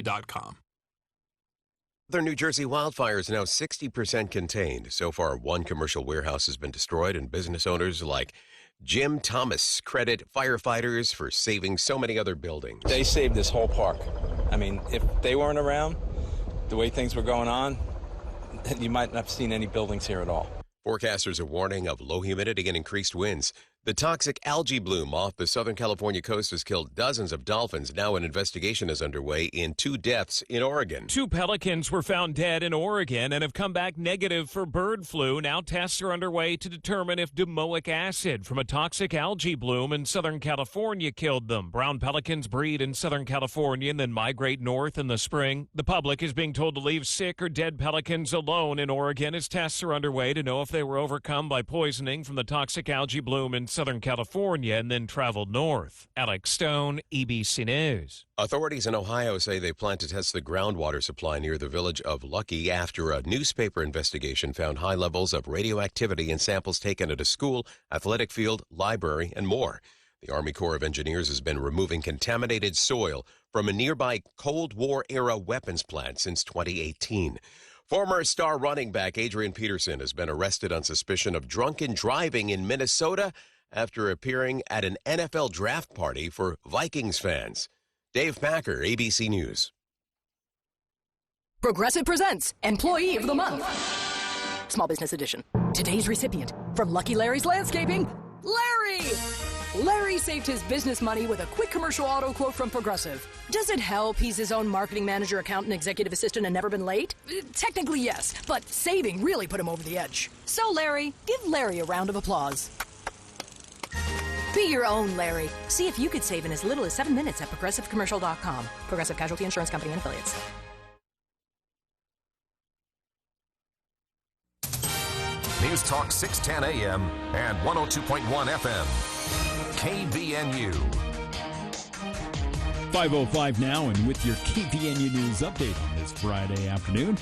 .com. The New Jersey wildfires now 60% contained. So far, one commercial warehouse has been destroyed, and business owners like Jim Thomas credit firefighters for saving so many other buildings. They saved this whole park. I mean, if they weren't around, the way things were going on, you might not have seen any buildings here at all. Forecasters are warning of low humidity and increased winds. The toxic algae bloom off the Southern California coast has killed dozens of dolphins. Now an investigation is underway in 2 deaths in Oregon. 2 pelicans were found dead in Oregon and have come back negative for bird flu. Now tests are underway to determine if domoic acid from a toxic algae bloom in Southern California killed them. Brown pelicans breed in Southern California and then migrate north in the spring. The public is being told to leave sick or dead pelicans alone in Oregon as tests are underway to know if they were overcome by poisoning from the toxic algae bloom in Southern California and then traveled north. Alex Stone, EBC News. Authorities in Ohio say they plan to test the groundwater supply near the village of Lucky after a newspaper investigation found high levels of radioactivity in samples taken at a school, athletic field, library, and more. The Army Corps of Engineers has been removing contaminated soil from a nearby Cold War-era weapons plant since 2018. Former star running back Adrian Peterson has been arrested on suspicion of drunken driving in Minnesota after appearing at an NFL draft party for Vikings fans. Dave Packer, ABC News. Progressive presents Employee of the Month. Small Business Edition. Today's recipient from Lucky Larry's Landscaping, Larry! Larry saved his business money with a quick commercial auto quote from Progressive. Does it help he's his own marketing manager, accountant, executive assistant, and never been late? Technically, yes, but saving really put him over the edge. So, Larry, give Larry a round of applause. Be your own Larry. See if you could save in as little as 7 minutes at ProgressiveCommercial.com. Progressive Casualty Insurance Company and Affiliates. News Talk 610 AM and 102.1 FM. KBNU. 5:05 now, and with your KBNU News update on this Friday afternoon,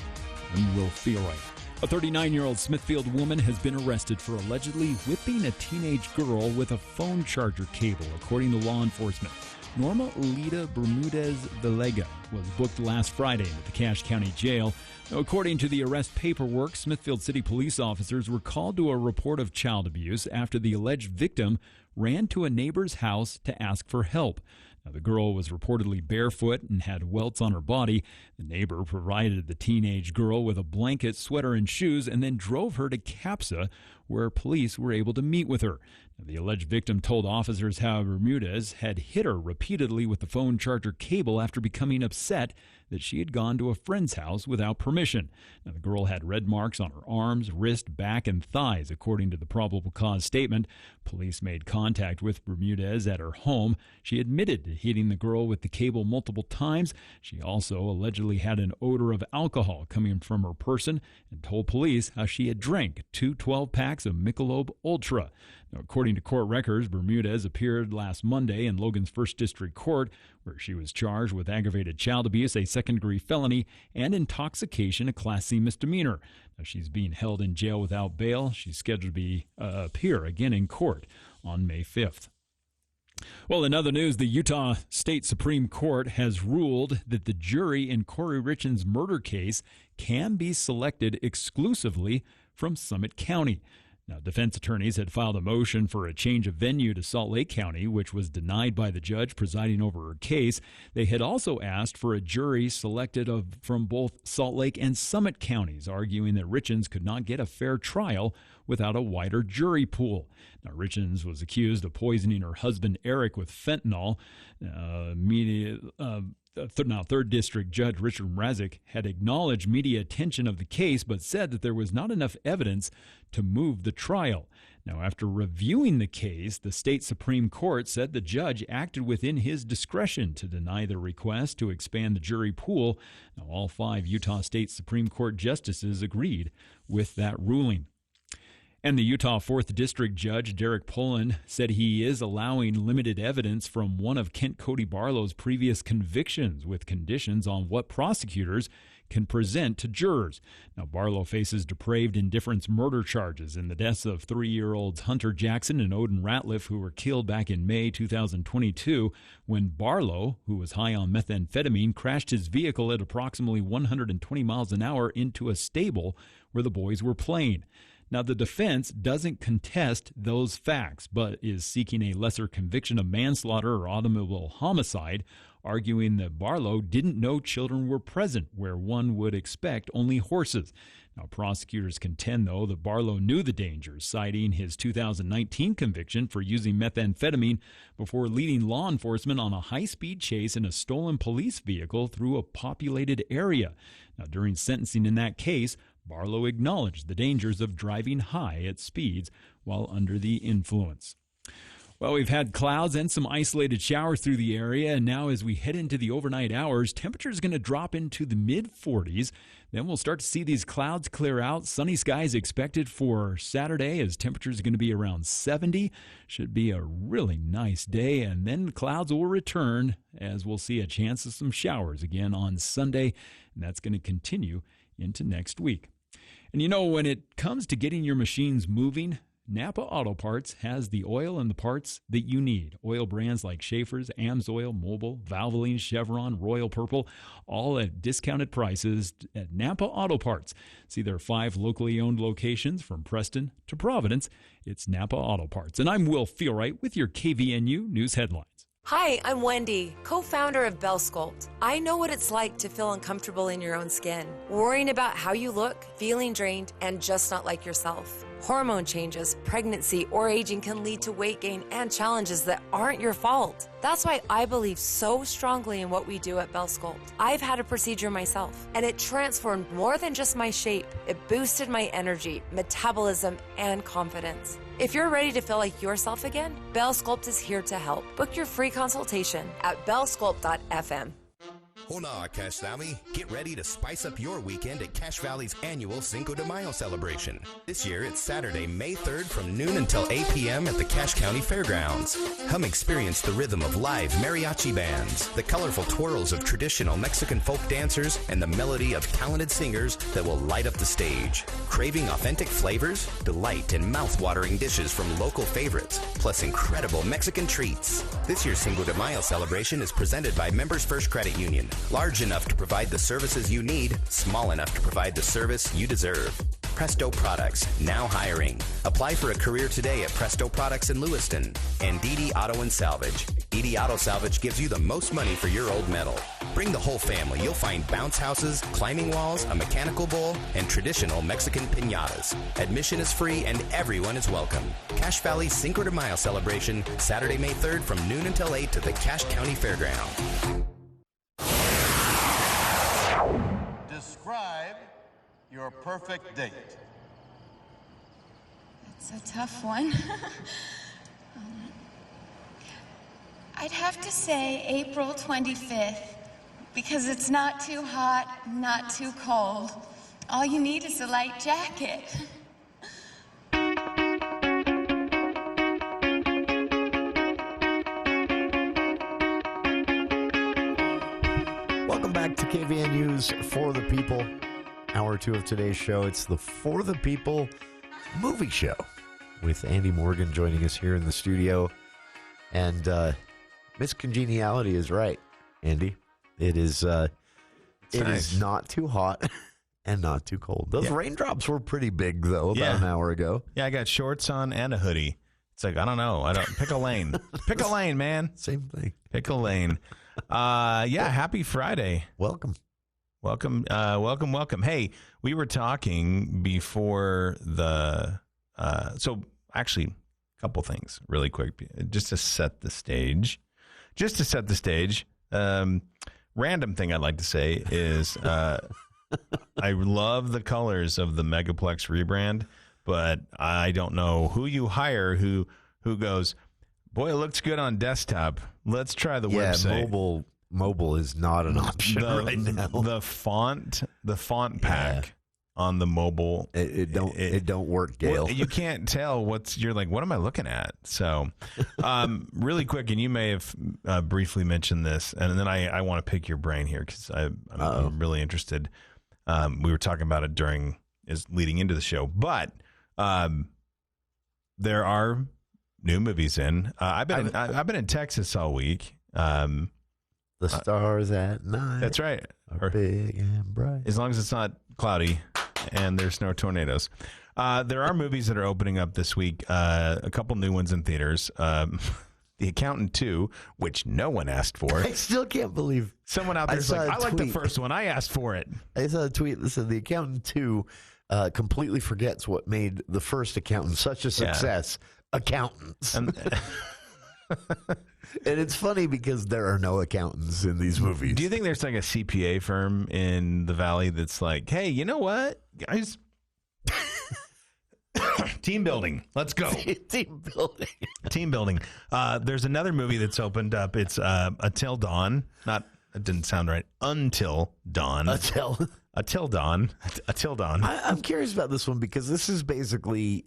I'm Will Feelwright. A 39-year-old Smithfield woman has been arrested for allegedly whipping a teenage girl with a phone charger cable, according to law enforcement. Norma Lita Bermudez Villega was booked last Friday into the Cache County Jail. According to the arrest paperwork, Smithfield City police officers were called to a report of child abuse after the alleged victim ran to a neighbor's house to ask for help. Now, the girl was reportedly barefoot and had welts on her body. The neighbor provided the teenage girl with a blanket, sweater, and shoes, and then drove her to CAPSA, where police were able to meet with her. Now, the alleged victim told officers how Bermudez had hit her repeatedly with the phone charger cable after becoming upset that she had gone to a friend's house without permission. Now, the girl had red marks on her arms, wrist, back, and thighs, according to the probable cause statement. Police made contact with Bermudez at her home. She admitted to hitting the girl with the cable multiple times. She also allegedly had an odor of alcohol coming from her person and told police how she had drank 2 12-packs of Michelob Ultra. Now, according to court records, Bermudez appeared last Monday in Logan's First District Court, where she was charged with aggravated child abuse, a second-degree felony, and intoxication, a Class C misdemeanor. Now, she's being held in jail without bail. She's scheduled to appear again in court on May 5th. Well, in other news, the Utah State Supreme Court has ruled that the jury in Corey Richard's murder case can be selected exclusively from Summit County. Now, defense attorneys had filed a motion for a change of venue to Salt Lake County, which was denied by the judge presiding over her case. They had also asked for a jury selected from both Salt Lake and Summit counties, arguing that Richens could not get a fair trial without a wider jury pool. Now, Richens was accused of poisoning her husband, Eric, with fentanyl. Now, 3rd District Judge Richard Mrazek had acknowledged media attention of the case, but said that there was not enough evidence to move the trial. Now, after reviewing the case, the state Supreme Court said the judge acted within his discretion to deny the request to expand the jury pool. Now, all 5 Utah State Supreme Court justices agreed with that ruling. And the Utah 4th District Judge, Derek Pullen, said he is allowing limited evidence from one of Kent Cody Barlow's previous convictions with conditions on what prosecutors can present to jurors. Now, Barlow faces depraved indifference murder charges in the deaths of 3-year-olds Hunter Jackson and Odin Ratliff, who were killed back in May 2022 when Barlow, who was high on methamphetamine, crashed his vehicle at approximately 120 miles an hour into a stable where the boys were playing. Now, the defense doesn't contest those facts, but is seeking a lesser conviction of manslaughter or automobile homicide, arguing that Barlow didn't know children were present, where one would expect only horses. Now, prosecutors contend, though, that Barlow knew the dangers, citing his 2019 conviction for using methamphetamine before leading law enforcement on a high-speed chase in a stolen police vehicle through a populated area. Now, during sentencing in that case, Barlow acknowledged the dangers of driving high at speeds while under the influence. Well, we've had clouds and some isolated showers through the area, and now as we head into the overnight hours, temperatures going to drop into the mid-40s. Then we'll start to see these clouds clear out. Sunny skies expected for Saturday as temperatures are going to be around 70. Should be a really nice day, and then clouds will return as we'll see a chance of some showers again on Sunday, and that's going to continue into next week. And you know, when it comes to getting your machines moving, Napa Auto Parts has the oil and the parts that you need. Oil brands like Schaefer's, Amsoil, Mobil, Valvoline, Chevron, Royal Purple, all at discounted prices at Napa Auto Parts. See their 5 locally owned locations from Preston to Providence. It's Napa Auto Parts. And I'm Will Feelwright with your KVNU News Headlines. Hi, I'm Wendy, co-founder of Bell Sculpt. I know what it's like to feel uncomfortable in your own skin, worrying about how you look, feeling drained, and just not like yourself. Hormone changes, pregnancy, or aging can lead to weight gain and challenges that aren't your fault. That's why I believe so strongly in what we do at Bell Sculpt. I've had a procedure myself, and it transformed more than just my shape. It boosted my energy, metabolism, and confidence. If you're ready to feel like yourself again, Bell Sculpt is here to help. Book your free consultation at bellsculpt.fm. Hola, Cache Valley. Get ready to spice up your weekend at Cache Valley's annual Cinco de Mayo celebration. This year, it's Saturday, May 3rd from noon until 8 p.m. at the Cache County Fairgrounds. Come experience the rhythm of live mariachi bands, the colorful twirls of traditional Mexican folk dancers, and the melody of talented singers that will light up the stage. Craving authentic flavors? Delight in mouth-watering dishes from local favorites, plus incredible Mexican treats. This year's Cinco de Mayo celebration is presented by Members First Credit Union. Large enough to provide the services you need, small enough to provide the service you deserve. Presto Products, now hiring. Apply for a career today at Presto Products in Lewiston. And Didi Auto and Salvage. Didi Auto Salvage gives you the most money for your old metal. Bring the whole family. You'll find bounce houses, climbing walls, a mechanical bull, and traditional Mexican piñatas. Admission is free and everyone is welcome. Cache Valley Cinco de Mayo celebration, Saturday, May 3rd from noon until 8 to the Cache County Fairground. Describe your perfect date. It's a tough one. I'd have to say April 25th, because it's not too hot, not too cold. All you need is a light jacket. Welcome back to KVNU's For the People. Hour 2 of today's show. It's the For the People movie show with Andy Morgan joining us here in the studio. And Miss Congeniality is right, Andy. It is is not too hot and not too cold. Those raindrops were pretty big, though, about an hour ago. Yeah, I got shorts on and a hoodie. It's like, I don't know. Pick a lane. Pick a lane, man. Same thing. Pick a lane. Happy Friday. Welcome. Welcome. Hey, we were talking before the so actually a couple things really quick just to set the stage. Random thing I'd like to say is I love the colors of the Megaplex rebrand, but I don't know who you hire who goes, boy, it looks good on desktop. Let's try the website. Mobile is not an option right now. The font pack on the mobile. It don't work, Gail. Well, you can't tell you're like, what am I looking at? So, really quick, and you may have briefly mentioned this, and then I want to pick your brain here because I'm really interested. We were talking about it leading into the show, but there are new movies in. I've been in Texas all week. The stars at night. That's right. Are big and bright. As long as it's not cloudy and there's no tornadoes. There are movies that are opening up this week. A couple new ones in theaters. The Accountant 2, which no one asked for. I still can't believe someone out there's like, I like the first one. I asked for it. I saw a tweet that said The Accountant 2 completely forgets what made the first Accountant such a success. Yeah. Accountants. And it's funny because there are no accountants in these movies. Do you think there's like a CPA firm in the Valley that's like, hey, you know what, guys? Team building. Let's go. Team building. Team building. There's another movie that's opened up. It's Until Dawn. It didn't sound right. Until Dawn. Until Dawn. I'm curious about this one because this is basically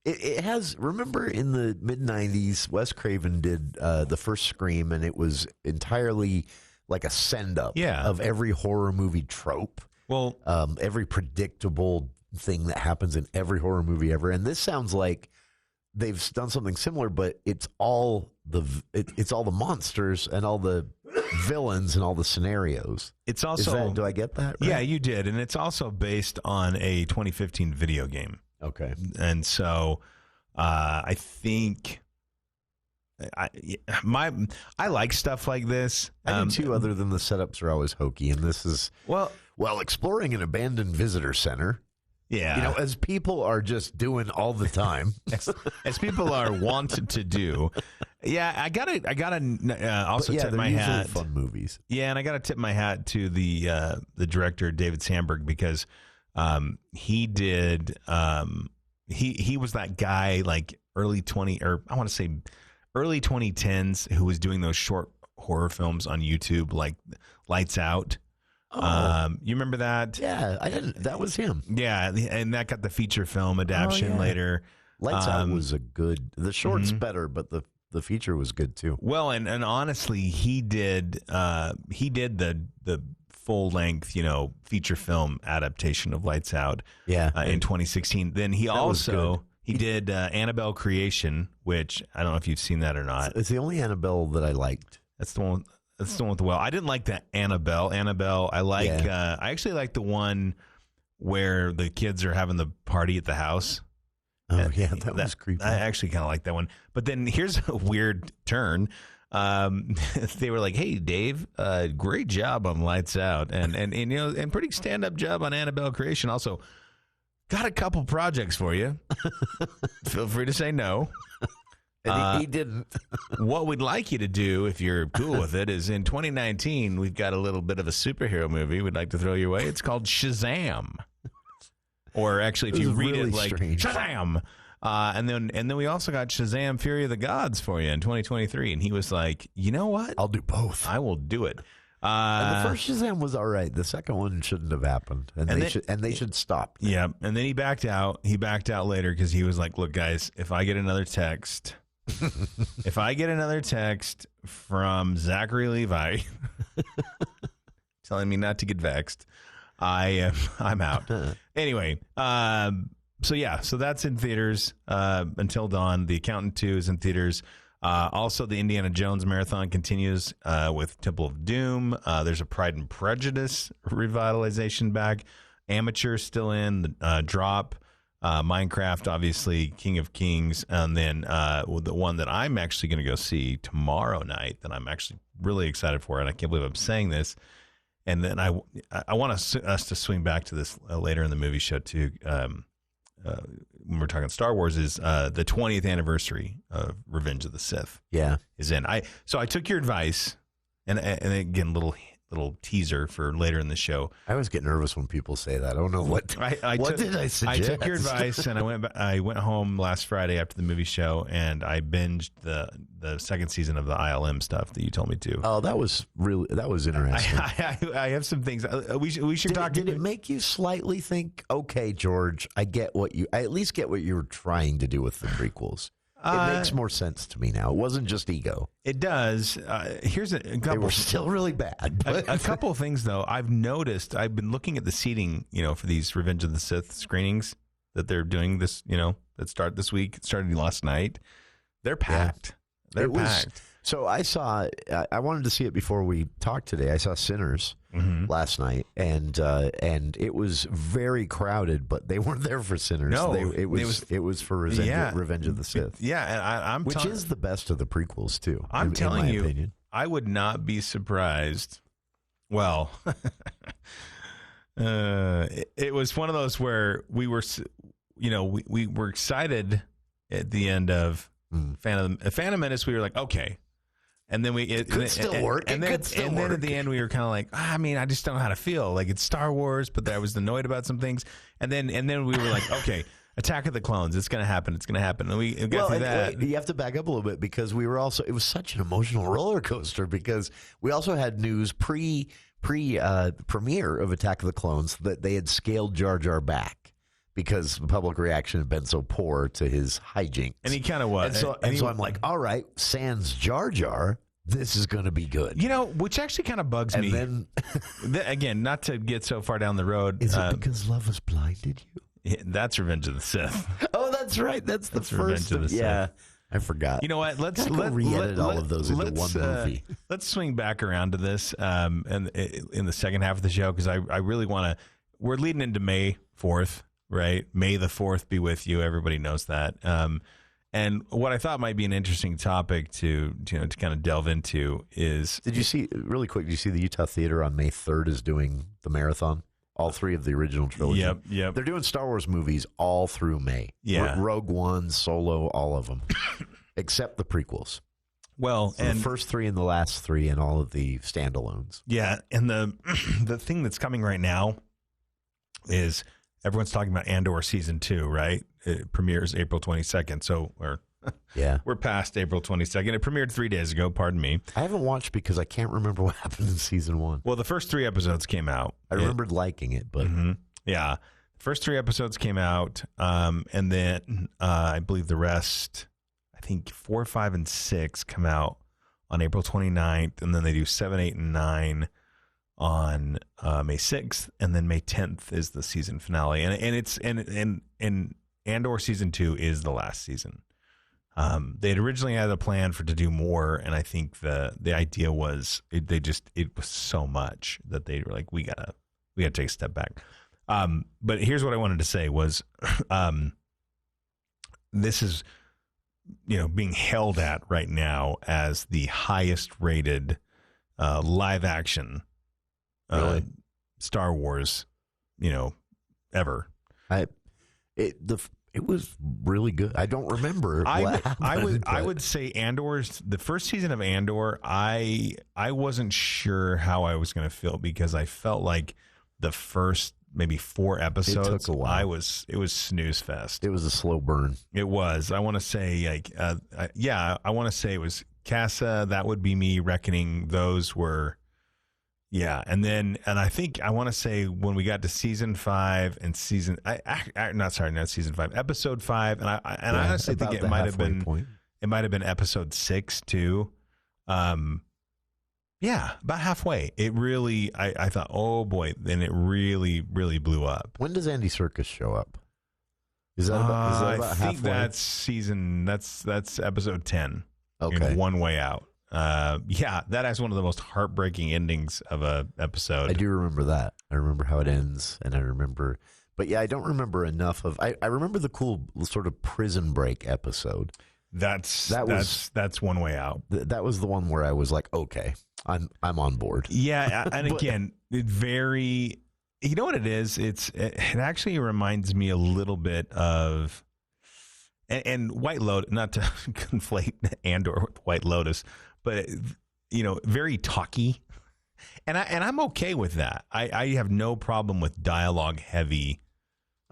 It has, remember in the mid-90s, Wes Craven did the first Scream, and it was entirely like a send-up of every horror movie trope. Well, every predictable thing that happens in every horror movie ever. And this sounds like they've done something similar, but it's all it's all the monsters and all the villains and all the scenarios. It's also, do I get that right? Yeah, you did. And it's also based on a 2015 video game. Okay. And so I think I like stuff like this. I do too, other than the setups are always hokey. And this is, well, exploring an abandoned visitor center. Yeah. You know, as people are just doing all the time. as people are wanted to do. Yeah, I gotta also tip my hat. Fun movies. Yeah, and I gotta tip my hat to the director David Sandberg because he did he was that guy like early 2010s who was doing those short horror films on YouTube like Lights Out. You remember that? Yeah, I didn't. That was him. Yeah, and that got the feature film adaptation later. Lights Out was a good. The short's better, but the feature was good too. Well, and honestly, he did the full length, feature film adaptation of Lights Out. Yeah, in 2016. Then he did Annabelle Creation, which I don't know if you've seen that or not. It's the only Annabelle that I liked. That's the one. That's the one with the well. I didn't like that Annabelle. I like. I actually like the one where the kids are having the party at the house. Oh yeah, that was creepy. I actually kind of like that one. But then here's a weird turn. They were like, "Hey, Dave, great job on Lights Out, and pretty stand up job on Annabelle Creation. Also, got a couple projects for you. Feel free to say no." And he didn't. What we'd like you to do, if you're cool with it, is in 2019, we've got a little bit of a superhero movie we'd like to throw your way. It's called Shazam. Or actually, if you read it like strange. Shazam. And then we also got Shazam! Fury of the Gods for you in 2023. And he was like, you know what? I'll do both. I will do it. And the first Shazam was all right. The second one shouldn't have happened, and they should stop. Yeah, and then he backed out. He backed out later because he was like, "Look, guys, if I get another text from Zachary Levi telling me not to get vexed, I'm out." Anyway, so that's in theaters Until Dawn. The Accountant 2 is in theaters. Also, the Indiana Jones marathon continues with Temple of Doom. There's a Pride and Prejudice revitalization back. Amateur still in. The Drop. Minecraft, obviously, King of Kings. And then the one that I'm actually going to go see tomorrow night that I'm actually really excited for. And I can't believe I'm saying this. And then I want us to swing back to this later in the movie show, too. When we're talking Star Wars, is the 20th anniversary of Revenge of the Sith. Yeah, is in. So I took your advice, and again, little little teaser for later in the show. I always get nervous when people say that. I don't know what did I suggest? I took your advice, and I went home last Friday after the movie show, and I binged the second season of the ILM stuff that you told me to. Oh, that was interesting. I have some things we should talk. Did it make you slightly think? Okay, George, I at least get what you were trying to do with the prequels. It makes more sense to me now. It wasn't just ego. It does. Here's a couple. They were still really bad. A couple of things, though. I've noticed. I've been looking at the seating, for these Revenge of the Sith screenings that they're doing this, that start this week. It started last night. They're packed. Yeah. They're packed. So I wanted to see it before we talked today. I saw Sinners last night, and it was very crowded, but they weren't there for Sinners. No, it was for Revenge of the Sith. Yeah, and which is the best of the prequels too. I'm telling you, opinion. I would not be surprised. Well, it was one of those where we were, we were excited at the end of Phantom Menace. We were like, okay. And then it could still work. And then at the end, we were kind of like, I just don't know how to feel. Like, it's Star Wars, but I was annoyed about some things. And then we were like, okay, Attack of the Clones, it's going to happen. It's going to happen. And we got through that. You have to back up a little bit because we were also, it was such an emotional roller coaster because we also had news premiere of Attack of the Clones that they had scaled Jar Jar back. Because the public reaction had been so poor to his hijinks. And he kind of was. And so I'm like, all right, sans Jar Jar, this is going to be good. Which actually kind of bugs me. And then, again, not to get so far down the road. Is it because love has blinded you? That's Revenge of the Sith. Oh, that's right. That's the first of the Sith. I forgot. You know what? Let's re-edit all of those into one movie. Let's swing back around to this and in the second half of the show because I really want to. We're leading into May 4th. Right. May the 4th be with you. Everybody knows that. And what I thought might be an interesting topic to kind of delve into is. Did you see, really quick, did you see the Utah Theater on May 3rd is doing the marathon? All three of the original trilogy. Yep. They're doing Star Wars movies all through May. Yeah. Rogue One, Solo, all of them. Except the prequels. Well, so and the first three and the last three and all of the standalones. Yeah. And the thing that's coming right now is. Everyone's talking about Andor season 2, right? It premieres April 22nd. So we're past April 22nd. It premiered 3 days ago. Pardon me. I haven't watched because I can't remember what happened in season 1. Well, the first 3 episodes came out. I remembered liking it, but yeah, the first 3 episodes came out, and then I believe the rest, I think 4, 5, and 6 come out on April 29th, and then they do 7, 8, and 9. On May 6th, and then May 10th is the season finale, and Andor season 2 is the last season. They had originally had a plan to do more, and I think the idea was it was so much that they were like, we gotta take a step back. But here's what I wanted to say was, this is being held at right now as the highest rated live action. Really? Star Wars, ever. It was really good. I don't remember. I would say Andor's the first season of Andor. I wasn't sure how I was going to feel because I felt like the first maybe 4 episodes. It took a while. It was snooze fest. It was a slow burn. It was. I want to say I want to say it was Casa. That would be me reckoning. Those were. Yeah, and I think I want to say when we got to season 5 and not season 5, episode 5, and I honestly think it might have been episode 6 too. About halfway. It really, I thought, oh boy, then it really, really blew up. When does Andy Serkis show up? Is that about I think halfway? That's episode 10. Okay, One Way Out. That has one of the most heartbreaking endings of a episode. I do remember that. I remember how it ends, and I remember, but I don't remember enough of. I remember the cool sort of prison break episode. That's One Way Out. That was the one where I was like, okay, I'm on board. Yeah, and again, it very. You know what it is? It actually reminds me a little bit of. And White Lotus, not to conflate Andor with White Lotus, but very talky. And I'm okay with that. I have no problem with dialogue heavy.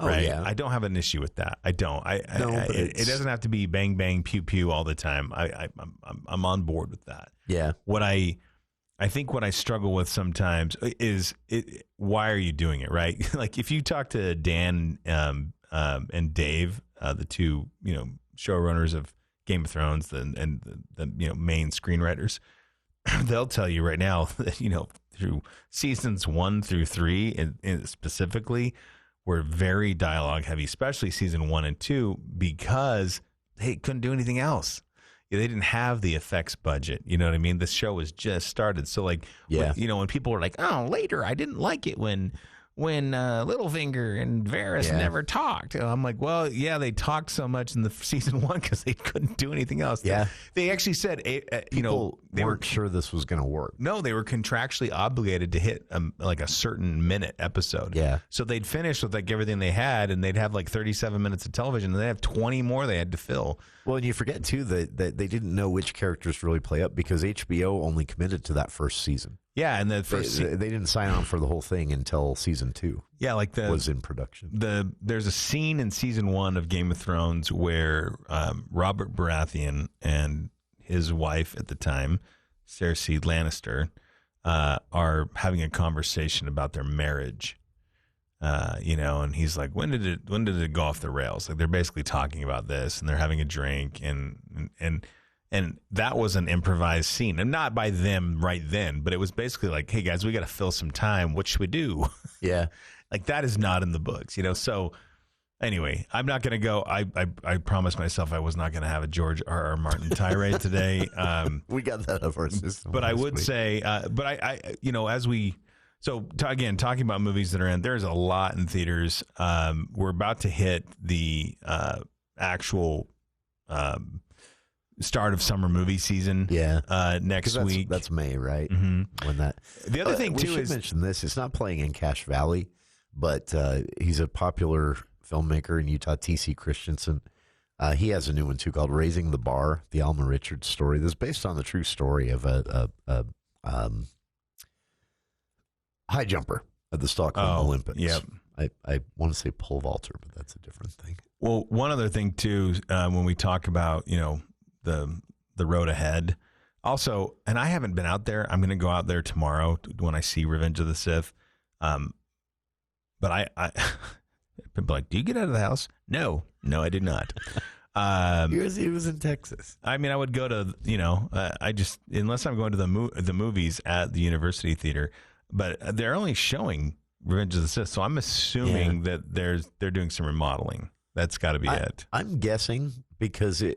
Right? Yeah. I don't have an issue with that. I don't. It doesn't have to be bang bang pew pew all the time. I'm on board with that. Yeah. What I think what I struggle with sometimes is why are you doing it, right? Like if you talk to Dan and Dave, the two showrunners of Game of Thrones and the main screenwriters, they'll tell you right now that through seasons 1 through 3 and specifically were very dialogue heavy, especially season 1 and 2, because they couldn't do anything else. They didn't have the effects budget. You know what I mean? The show was just started. So when people were like, oh, later, I didn't like it when Littlefinger and Varys never talked. I'm like, well, yeah, they talked so much in the season 1 because they couldn't do anything else. Yeah. They actually said, they weren't sure this was going to work. No, they were contractually obligated to hit like a certain minute episode. Yeah. So they'd finish with like everything they had, and they'd have like 37 minutes of television, and they have 20 more they had to fill. Well, and you forget too that they didn't know which characters really play up because HBO only committed to that first season. Yeah, and the first they didn't sign on for the whole thing until season 2. Yeah, like was in production. There's a scene in season 1 of Game of Thrones where Robert Baratheon and his wife at the time, Cersei Lannister, are having a conversation about their marriage. And he's like, when did it go off the rails? Like they're basically talking about this, and they're having a drink, and that was an improvised scene, and not by them right then, but it was basically like, hey guys, we got to fill some time. What should we do? Yeah. Like that is not in the books, So anyway, I'm not going to go. I promised myself I was not going to have a George R.R. Martin tirade today. We got that of our system. But I would say, again, talking about movies that are in, there's a lot in theaters. We're about to hit the actual start of summer movie season. Next week. That's May, right? Mm-hmm. When that. The other thing too is mention this. It's not playing in Cache Valley, but he's a popular filmmaker in Utah. T.C. Christensen. He has a new one too called "Raising the Bar," the Alma Richards story. This is based on the true story of a high jumper at the Stockholm Olympics. Yep. I want to say pole vaulter, but that's a different thing. Well, one other thing too, when we talk about the road ahead, also, and I haven't been out there. I'm going to go out there tomorrow when I see Revenge of the Sith. But I people are like, do you get out of the house? No, I did not. He was in Texas. I mean, I would go to I just unless I'm going to the movies at the University Theater. But they're only showing Revenge of the Sith, so I'm assuming that they're doing some remodeling. That's got to be it. I'm guessing because it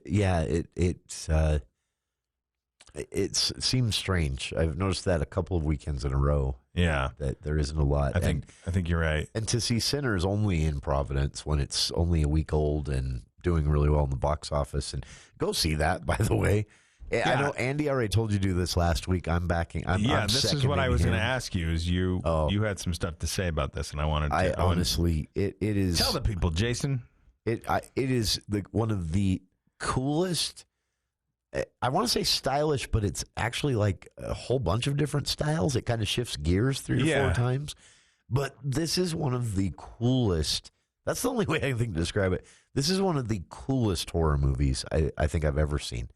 seems strange. I've noticed that a couple of weekends in a row. Yeah, that there isn't a lot. I think you're right. And to see Sinners only in Providence when it's only a week old and doing really well in the box office, and go see that. By the way. Yeah. I know Andy already told you to do this last week. I'm backing. This is what I was going to ask you. Is you had some stuff to say about this, and I wanted to. Honestly, it is. Tell the people, Jason. It is one of the coolest. I want to say stylish, but it's actually like a whole bunch of different styles. It kind of shifts gears 3 or 4 times. But this is one of the coolest. That's the only way I think to describe it. This is one of the coolest horror movies I think I've ever seen.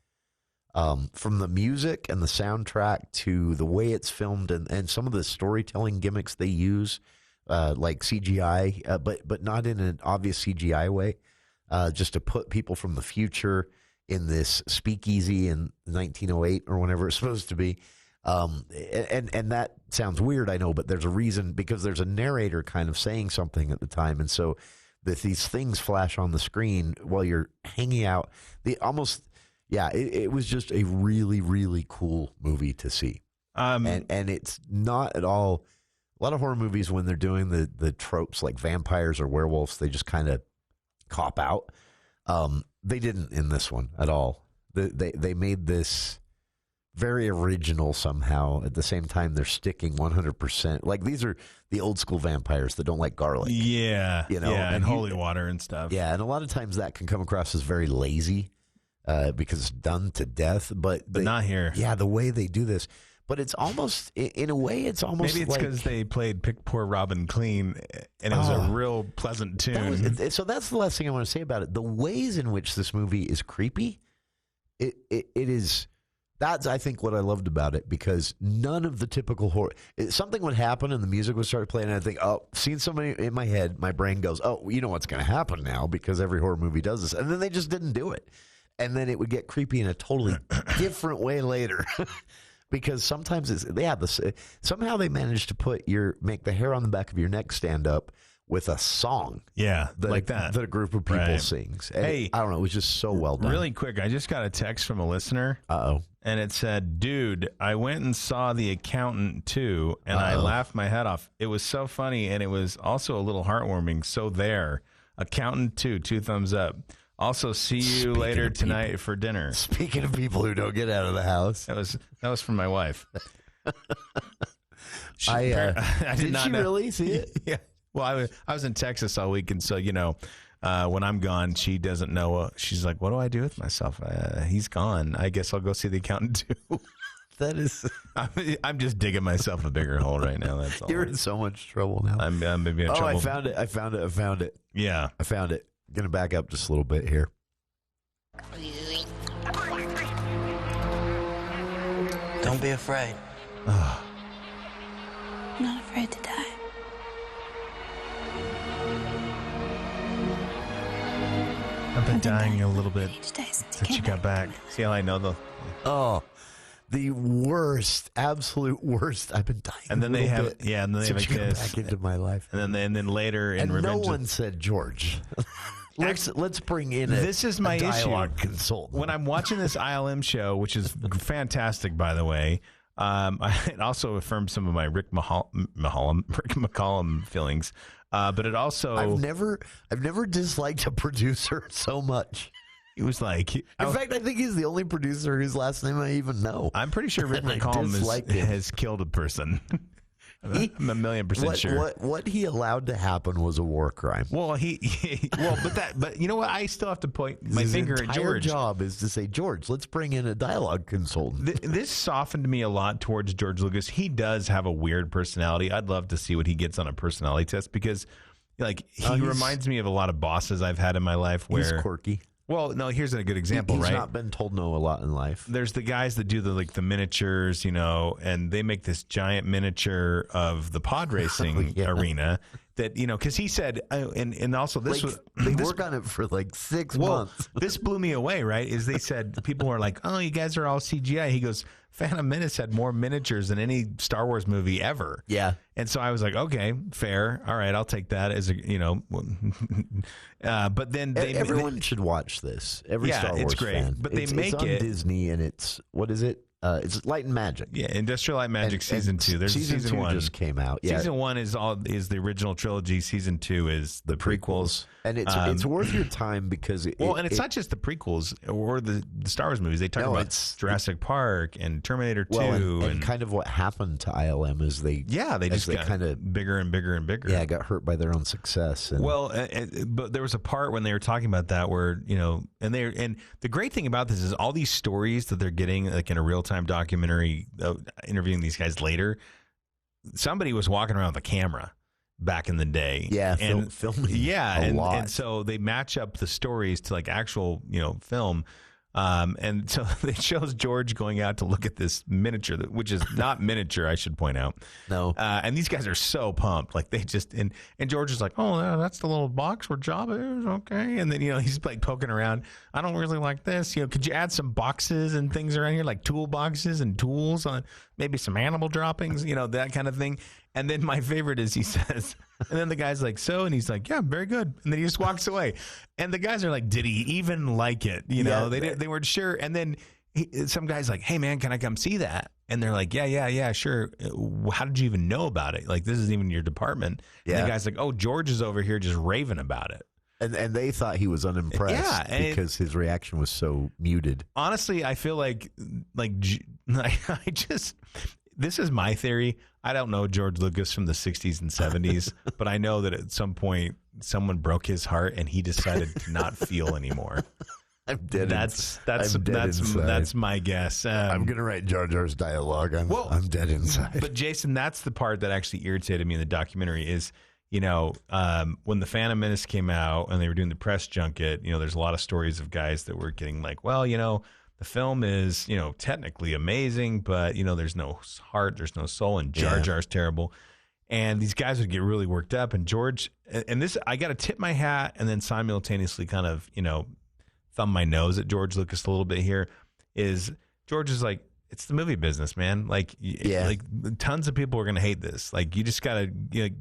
From the music and the soundtrack to the way it's filmed and some of the storytelling gimmicks they use, like CGI, but not in an obvious CGI way, just to put people from the future in this speakeasy in 1908 or whenever it's supposed to be. And that sounds weird, I know, but there's a reason, because there's a narrator kind of saying something at the time. And so these things flash on the screen while you're hanging out. It was just a really, really cool movie to see. And it's not at all. A lot of horror movies, when they're doing the tropes like vampires or werewolves, they just kind of cop out. They didn't in this one at all. They made this very original somehow. At the same time, they're sticking 100%. Like, these are the old school vampires that don't like garlic. Yeah, and holy water and stuff. Yeah, and a lot of times that can come across as very lazy. Because it's done to death, but not here. Yeah, the way they do this. but it's almost, in a way, it's almost maybe it's like, because they played "Pick Poor Robin Clean" and it was a real pleasant tune. So that's the last thing I want to say about it. The ways in which this movie is creepy, it is. That's, I think, what I loved about it, because none of the typical horror. Something would happen and the music would start playing, and I think, oh, seeing somebody in my head, my brain goes, oh, you know what's going to happen now, because every horror movie does this. And then they just didn't do it. And then it would get creepy in a totally different way later. Because sometimes somehow they managed to make the hair on the back of your neck stand up with a song. Yeah, like that. That a group of people sings. And I don't know, it was just so well done. Really quick, I just got a text from a listener. Uh-oh. And it said, dude, I went and saw The Accountant too, and I laughed my head off. It was so funny, and it was also a little heartwarming. So there, Accountant 2, 2 thumbs up. Also, see you later tonight for dinner. Speaking of people who don't get out of the house. That was from my wife. I did not know. Really see it? Yeah. Well, I was in Texas all week, and so, when I'm gone, she doesn't know. She's like, what do I do with myself? He's gone. I guess I'll go see The Accountant too. That is... I'm just digging myself a bigger hole right now. That's all. You're in so much trouble now. I'm maybe in trouble. I found it. Yeah. I found it. I'm going to back up just a little bit here. Don't be afraid. I'm not afraid to die. I've been dying a little bit since you got back. See how I know the... Oh, the worst, absolute worst. I've been dying. And then they have a kiss back into my life. And then later in and Revenge. No one said George. Let's bring in this is my dialogue issue. Consultant. When I'm watching this ILM show, which is fantastic, by the way, it also affirms some of my Rick McCallum feelings. But it also I've never disliked a producer so much. He was like, in fact, I think he's the only producer whose last name I even know. I'm pretty sure Rick McCallum has killed a person. I'm 1,000,000% sure. What he allowed to happen was a war crime. Well, but you know what? I still have to point my finger at George. His job is to say, George, let's bring in a dialogue consultant. This softened me a lot towards George Lucas. He does have a weird personality. I'd love to see what he gets on a personality test, because, he reminds me of a lot of bosses I've had in my life where he's quirky. Well, no, here's a good example, He's right? not been told no a lot in life. There's the guys that do the miniatures, and they make this giant miniature of the pod racing arena that, because he said, and also this was... They work on it for 6 months. This blew me away, right? Is they said, people were like, oh, you guys are all CGI. He goes, Phantom Menace had more miniatures than any Star Wars movie ever. Yeah. And so I was like, okay, fair. All right, I'll take that as a, but then everyone should watch this. Every Star Wars it's great. fan. But it's on Disney, and what is it? It's Light and Magic. Yeah, Industrial Light and Magic season 2. There's season 2 1 just came out. Yeah. Season 1 is the original trilogy. Season 2 is the prequels. And it's worth your time because it's not just the prequels or the Star Wars movies. They talk about Jurassic Park and Terminator 2 and kind of what happened to ILM is they just got kind of bigger and bigger and bigger. Yeah, got hurt by their own success. But there was a part when they were talking about that where and the great thing about this is all these stories that they're getting in a real-time documentary interviewing these guys later. Somebody was walking around with a camera back in the day. Yeah, and filming. Yeah, a lot. And so they match up the stories to actual film. And so it shows George going out to look at this miniature, which is not miniature, I should point out. No. And these guys are so pumped. They just, and George is like, oh, yeah, that's the little box where Jabba is. Okay. And then, he's poking around. I don't really like this. Could you add some boxes and things around here, like tool boxes and tools on maybe some animal droppings, that kind of thing. And then my favorite is he says, and then the guy's like, so, and he's like, yeah, very good. And then he just walks away. And the guys are like, did he even like it? They weren't sure. And then some guy's like, hey, man, can I come see that? And they're like, yeah, sure. How did you even know about it? This isn't even your department. Yeah. And the guy's like, oh, George is over here just raving about it. And they thought he was unimpressed because his reaction was so muted. Honestly, I feel like this is my theory. I don't know George Lucas from the 60s and 70s, but I know that at some point someone broke his heart and he decided to not feel anymore. I'm dead. That's my guess. I'm gonna write Jar Jar's dialogue. I'm dead inside. But Jason, that's the part that actually irritated me in the documentary is, when the Phantom Menace came out and they were doing the press junket, there's a lot of stories of guys that were getting like, well, the film is, technically amazing, but, there's no heart, there's no soul, and Jar Jar's terrible. And these guys would get really worked up. And George, and this, I got to tip my hat and then simultaneously kind of, thumb my nose at George Lucas a little bit here, is George is like, it's the movie business, man. Like, like tons of people are going to hate this. Like, you just got to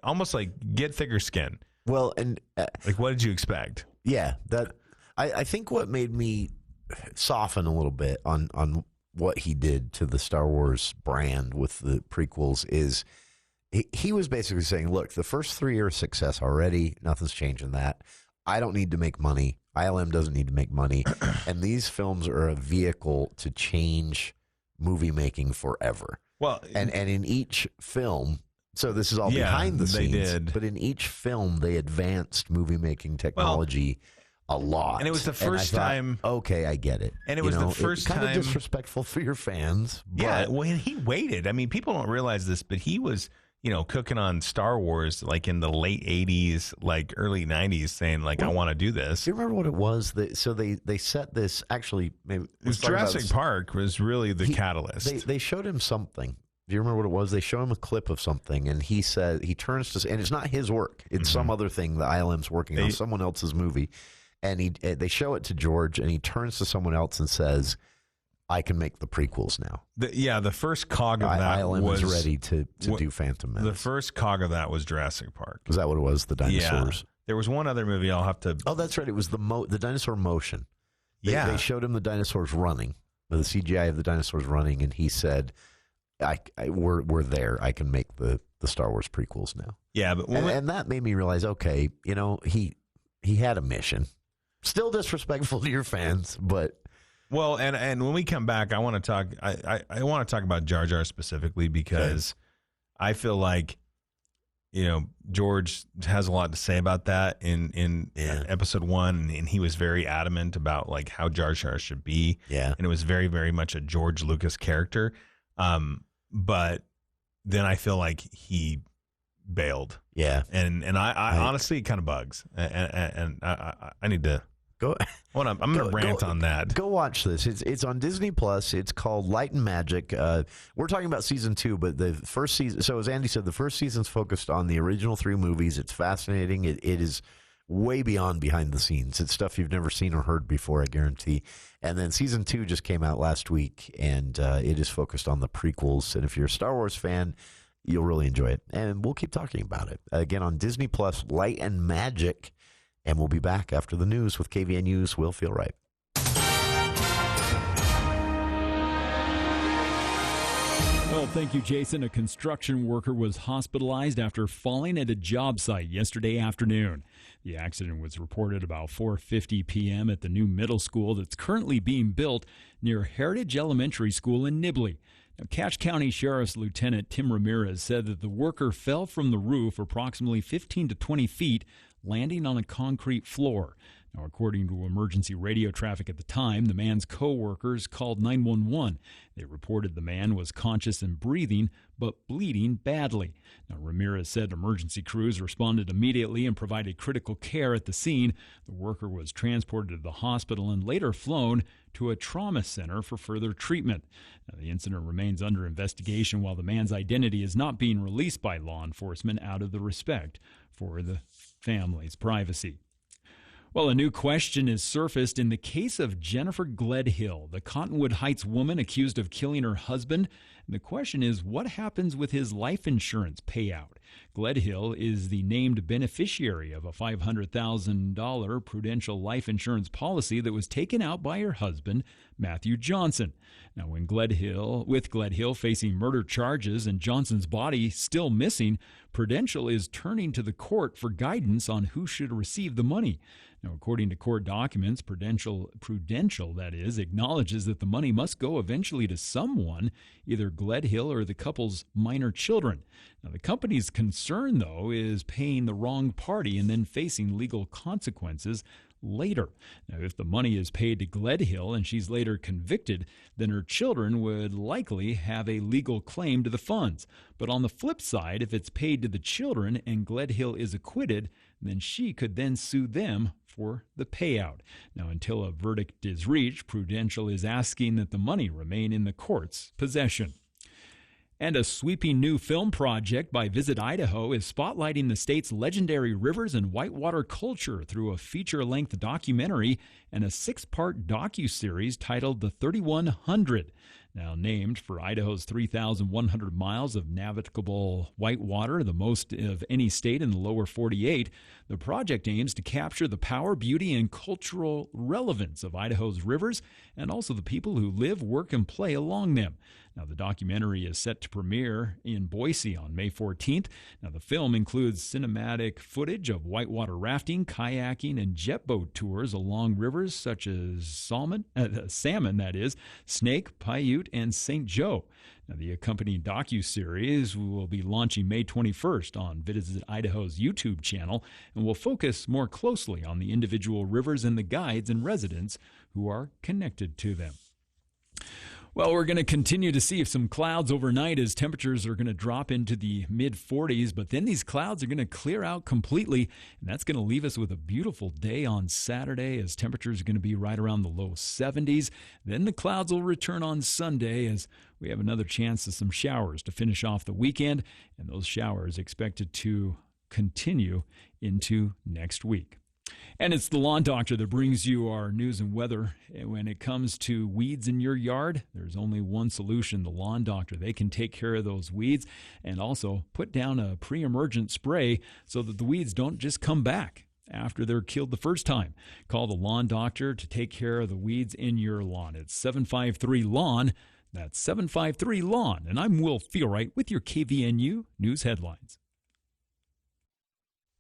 almost like get thicker skin. Well, and like, what did you expect? Yeah, that I think what made me soften a little bit on what he did to the Star Wars brand with the prequels is he was basically saying, look, the first 3 are a success already. Nothing's changing that. I don't need to make money. ILM doesn't need to make money. And these films are a vehicle to change movie making forever. Well, and in each film, so this is all behind the scenes, but in each film they advanced movie making technology a lot. And it was the first time. Okay, I get it. And it was the first time. Kind of disrespectful for your fans. But, yeah, well, and he waited. I mean, people don't realize this, but he was, cooking on Star Wars like in the late 80s, like early 90s, saying like, I want to do this. Do you remember what it was? So they set this, actually, maybe it was Jurassic Park was really the catalyst. They showed him something. Do you remember what it was? They showed him a clip of something, and he said, he turns to, and it's not his work. It's some other thing that ILM's working on, someone else's movie. And they show it to George, and he turns to someone else and says, I can make the prequels now. The first cog of that ILM was ready to do Phantom Menace. The first cog of that was Jurassic Park. Was that what it was? The dinosaurs? Yeah. There was one other movie I'll have to... Oh, that's right. It was the dinosaur motion. They showed him the dinosaurs running, the CGI of the dinosaurs running, and he said, we're there. I can make the Star Wars prequels now. Yeah, but and that made me realize, okay, he had a mission. Still disrespectful to your fans, but... Well, and when we come back, I want to talk. I want to talk about Jar Jar specifically because I feel like George has a lot to say about that in episode 1, and he was very adamant about like how Jar Jar should be. Yeah, and it was very, very much a George Lucas character. But then I feel like he bailed. Yeah, and I honestly, it kind of bugs, and I need to. I'm going to rant on that. Go watch this. It's on Disney Plus. It's called Light and Magic. We're talking about season 2, but the first season. So as Andy said, the first season's focused on the original 3 movies. It's fascinating. It is way beyond behind the scenes. It's stuff you've never seen or heard before, I guarantee. And then season 2 just came out last week, and it is focused on the prequels. And if you're a Star Wars fan, you'll really enjoy it. And we'll keep talking about it again on Disney Plus. Light and Magic. And we'll be back after the news with KVNU's Will Feel Right. Well, thank you, Jason. A construction worker was hospitalized after falling at a job site yesterday afternoon. The accident was reported about 4:50 p.m. at the new middle school that's currently being built near Heritage Elementary School in Nibley. Now, Cache County Sheriff's Lieutenant Tim Ramirez said that the worker fell from the roof approximately 15 to 20 feet, landing on a concrete floor. Now, according to emergency radio traffic at the time, the man's co-workers called 911. They reported the man was conscious and breathing, but bleeding badly. Now, Ramirez said emergency crews responded immediately and provided critical care at the scene. The worker was transported to the hospital and later flown to a trauma center for further treatment. Now, the incident remains under investigation while the man's identity is not being released by law enforcement out of the respect for the family's privacy. Well, a new question is surfaced in the case of Jennifer Gledhill, the Cottonwood Heights woman accused of killing her husband. And the question is, what happens with his life insurance payout? Gledhill is the named beneficiary of a $500,000 Prudential life insurance policy that was taken out by her husband, Matthew Johnson. Now, with Gledhill facing murder charges and Johnson's body still missing, Prudential is turning to the court for guidance on who should receive the money. Now, according to court documents, Prudential, that is, acknowledges that the money must go eventually to someone, either Gledhill or the couple's minor children. Now, the company's concern, though, is paying the wrong party and then facing legal consequences later. Now, if the money is paid to Gledhill and she's later convicted, then her children would likely have a legal claim to the funds. But on the flip side, if it's paid to the children and Gledhill is acquitted, then she could then sue them for the payout. Now, until a verdict is reached, Prudential is asking that the money remain in the court's possession. And a sweeping new film project by Visit Idaho is spotlighting the state's legendary rivers and whitewater culture through a feature-length documentary and a 6-part docuseries titled The 3100. Now named for Idaho's 3,100 miles of navigable whitewater, the most of any state in the lower 48, the project aims to capture the power, beauty, and cultural relevance of Idaho's rivers and also the people who live, work, and play along them. Now, the documentary is set to premiere in Boise on May 14th. Now, the film includes cinematic footage of whitewater rafting, kayaking, and jet boat tours along rivers such as salmon, that is, Snake, Paiute, and St. Joe. Now, the accompanying docuseries will be launching May 21st on Visit Idaho's YouTube channel and will focus more closely on the individual rivers and the guides and residents who are connected to them. Well, we're going to continue to see some clouds overnight as temperatures are going to drop into the mid-40s, but then these clouds are going to clear out completely, and that's going to leave us with a beautiful day on Saturday as temperatures are going to be right around the low 70s. Then the clouds will return on Sunday as we have another chance of some showers to finish off the weekend, and those showers expected to continue into next week. And it's the Lawn Doctor that brings you our news and weather. When it comes to weeds in your yard, there's only one solution, the Lawn Doctor. They can take care of those weeds and also put down a pre-emergent spray so that the weeds don't just come back after they're killed the first time. Call the Lawn Doctor to take care of the weeds in your lawn. It's 753-LAWN. That's 753-LAWN. And I'm Will Feelright with your KVNU News Headlines.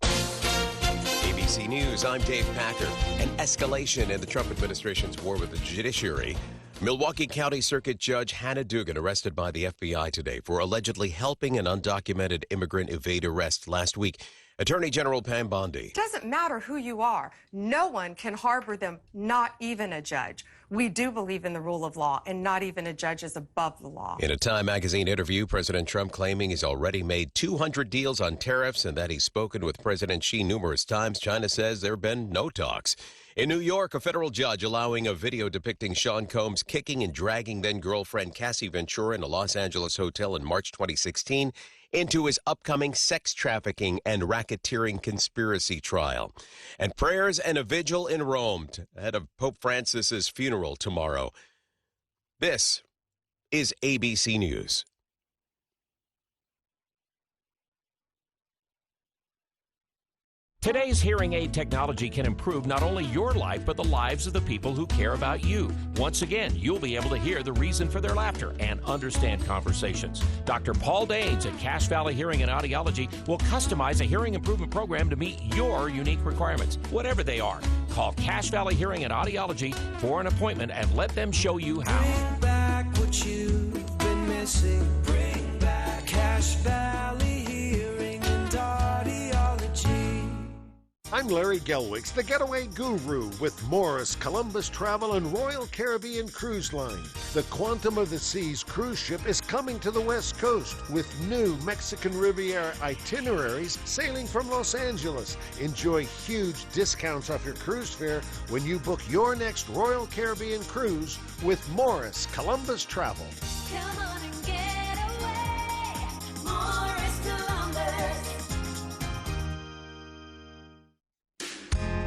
ABC News, I'm Dave Packer. An escalation in the Trump administration's war with the judiciary. Milwaukee County Circuit Judge Hannah Dugan arrested by the FBI today for allegedly helping an undocumented immigrant evade arrest last week. Attorney General Pam Bondi. It doesn't matter who you are. No one can harbor them, not even a judge. We do believe in the rule of law, and not even a judge is above the law. In a Time magazine interview, President Trump claiming he's already made 200 deals on tariffs and that he's spoken with President Xi numerous times. China says there have been no talks. In New York, a federal judge allowing a video depicting Sean Combs kicking and dragging then-girlfriend Cassie Ventura in a Los Angeles hotel in March 2016 into his upcoming sex trafficking and racketeering conspiracy trial. And prayers and a vigil in Rome ahead of Pope Francis's funeral tomorrow. This is ABC News. Today's hearing aid technology can improve not only your life, but the lives of the people who care about you. Once again, you'll be able to hear the reason for their laughter and understand conversations. Dr. Paul Danes at Cache Valley Hearing and Audiology will customize a hearing improvement program to meet your unique requirements, whatever they are. Call Cache Valley Hearing and Audiology for an appointment and let them show you how. Bring back what you've been missing. Bring back Cache Valley Hearing and Audiology. I'm Larry Gelwicks, the getaway guru with Morris, Columbus Travel, and Royal Caribbean Cruise Line. The Quantum of the Seas cruise ship is coming to the West Coast with new Mexican Riviera itineraries sailing from Los Angeles. Enjoy huge discounts off your cruise fare when you book your next Royal Caribbean cruise with Morris, Columbus Travel. Come on and get away, Morris, Columbus.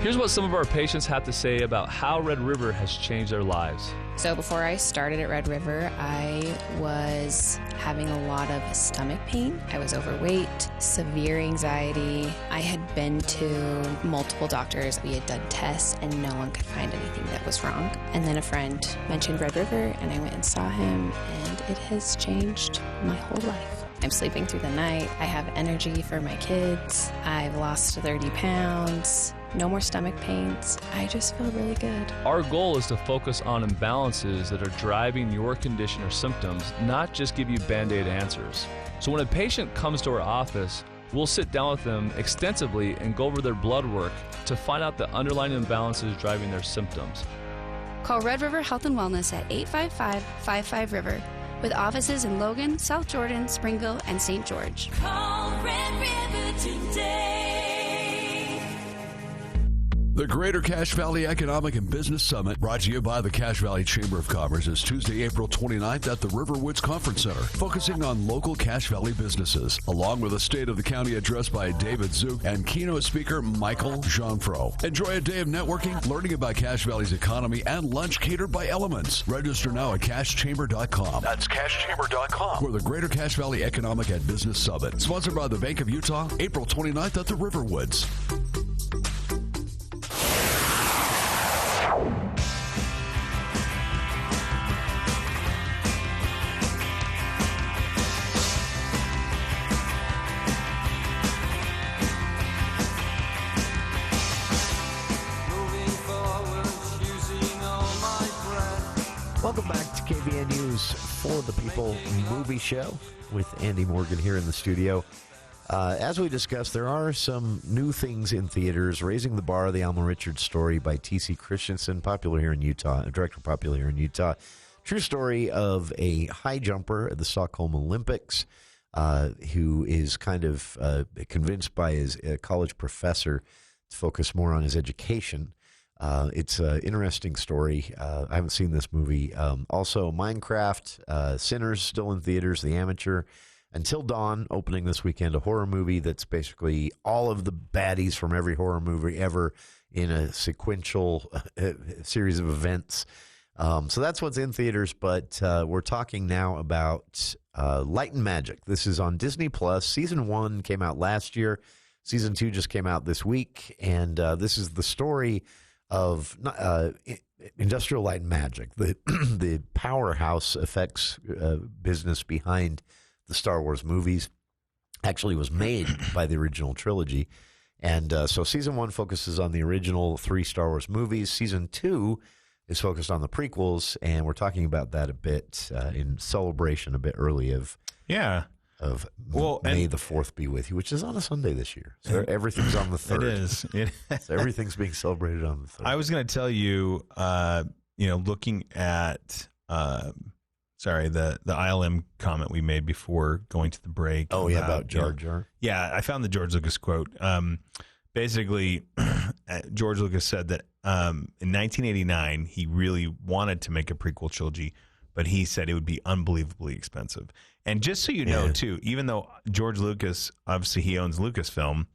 Here's what some of our patients have to say about how Red River has changed their lives. So before I started at Red River, I was having a lot of stomach pain. I was overweight, severe anxiety. I had been to multiple doctors. We had done tests and no one could find anything that was wrong. And then a friend mentioned Red River and I went and saw him and it has changed my whole life. I'm sleeping through the night. I have energy for my kids. I've lost 30 pounds. No more stomach pains. I just feel really good. Our goal is to focus on imbalances that are driving your condition or symptoms, not just give you Band-Aid answers. So when a patient comes to our office, We'll sit down with them extensively and go over their blood work to find out the underlying imbalances driving their symptoms. Call Red River Health and Wellness at 855-55-RIVER with offices in Logan, South Jordan, Springville, and St. George. Call Red River today. The Greater Cache Valley Economic and Business Summit, brought to you by the Cache Valley Chamber of Commerce, is Tuesday, April 29th at the Riverwoods Conference Center, focusing on local Cache Valley businesses, along with a State of the County address by David Zook and keynote speaker Michael Jeanfro. Enjoy a day of networking, learning about Cache Valley's economy, and lunch catered by Elements. Register now at cachechamber.com. That's cachechamber.com for the Greater Cache Valley Economic and Business Summit, sponsored by the Bank of Utah, April 29th at the Riverwoods. Welcome back to KVN News For the People movie show with Andy Morgan here in the studio. As we discussed, there are some new things in theaters. Raising the Bar, the Alma Richards story by T.C. Christensen, popular here in Utah, a director popular here in Utah. True story of a high jumper at the Stockholm Olympics who is kind of convinced by his college professor to focus more on his education. It's an interesting story. I haven't seen this movie. Also, Minecraft, Sinners, still in theaters, The Amateur, Until Dawn, opening this weekend, a horror movie that's basically all of the baddies from every horror movie ever in a sequential series of events. So that's what's in theaters, but we're talking now about Light and Magic. This is on Disney+. Season 1 came out last year. Season 2 just came out this week, and this is the story of Industrial Light and Magic, the powerhouse effects business behind the Star Wars movies. Actually was made by the original trilogy. And so Season 1 focuses on the original 3 Star Wars movies. Season 2 is focused on the prequels, and we're talking about that a bit in celebration a bit early of May the 4th be with you, which is on a Sunday this year. So everything's on the 3rd. It is. So everything's being celebrated on the 3rd. I was going to tell you, looking at, the ILM comment we made before going to the break. Oh, yeah, about Jar Jar. Yeah, I found the George Lucas quote. Basically, George Lucas said that in 1989, he really wanted to make a prequel trilogy, but he said it would be unbelievably expensive. And just so you know, too, even though George Lucas, obviously he owns Lucasfilm,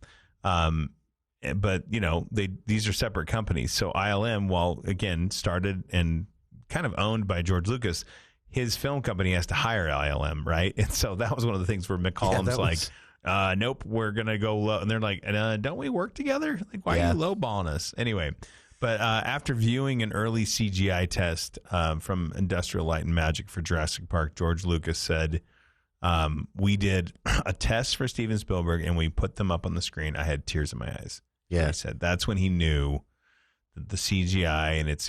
but, these are separate companies. So ILM, while, again, started and kind of owned by George Lucas, his film company has to hire ILM, right? And so that was one of the things where McCollum's nope, we're going to go low. And they're like, don't we work together? Like, why are you lowballing us? Anyway, but after viewing an early CGI test from Industrial Light and Magic for Jurassic Park, George Lucas said, we did a test for Steven Spielberg and we put them up on the screen. I had tears in my eyes. Yeah. And he said that's when he knew that the CGI and its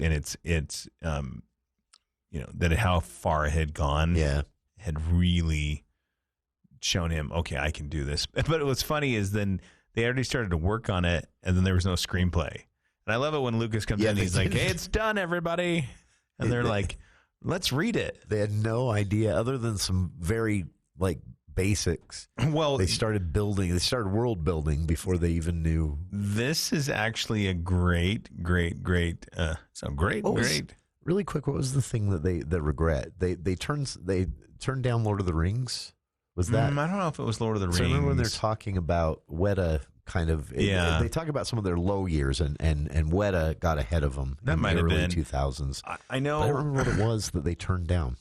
that how far it had gone had really shown him, okay, I can do this. But what's funny is then they already started to work on it and then there was no screenplay. And I love it when Lucas comes in and he's like, hey, it's done, everybody. And they're like, let's read it. They had no idea other than some very basics. Well, they started world building before they even knew. This is actually a great. Really quick, what was the thing that regret? They turned down Lord of the Rings? Was that? I don't know if it was Lord of the Rings. I remember when they're talking about Weta kind of. Yeah. They talk about some of their low years, and Weta got ahead of them in the early 2000s. I know. But I don't remember what it was that they turned down.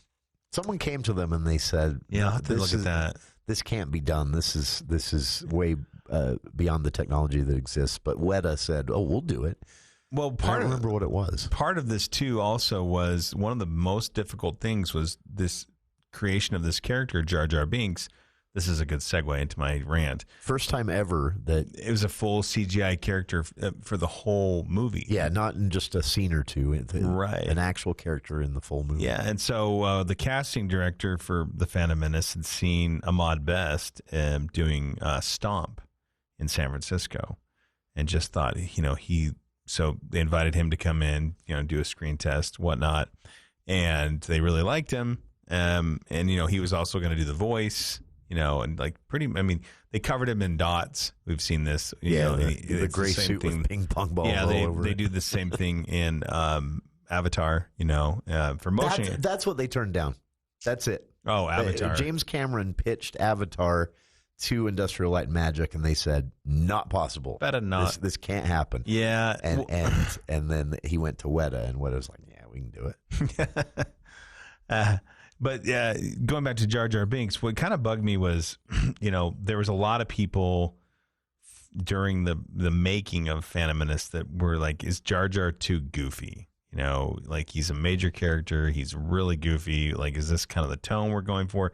Someone came to them and they said, "Yeah, I'll have to look at that. This can't be done. This is way beyond the technology that exists." But Weta said, "Oh, we'll do it." Well, I don't remember what it was. Part of this too also was one of the most difficult things was this creation of this character, Jar Jar Binks. this is a good segue into my rant. First time ever that it was a full CGI character for the whole movie. Yeah, not in just a scene or two. Right. An actual character in the full movie. Yeah, and so the casting director for The Phantom Menace had seen Ahmad Best doing Stomp in San Francisco and just thought, so they invited him to come in, do a screen test, whatnot, and they really liked him. And he was also going to do the voice, and they covered him in dots. We've seen this. The gray suit with ping pong balls all over. They do the same thing in Avatar, for motion. That's what they turned down. That's it. Oh, Avatar. James Cameron pitched Avatar to Industrial Light and Magic, and they said, not possible. Better not. This can't happen. Yeah. And then he went to Weta, and Weta's like, yeah, we can do it. But going back to Jar Jar Binks, what kind of bugged me was, there was a lot of people during the making of Phantom Menace that were like, is Jar Jar too goofy? He's a major character. He's really goofy. Like, is this kind of the tone we're going for?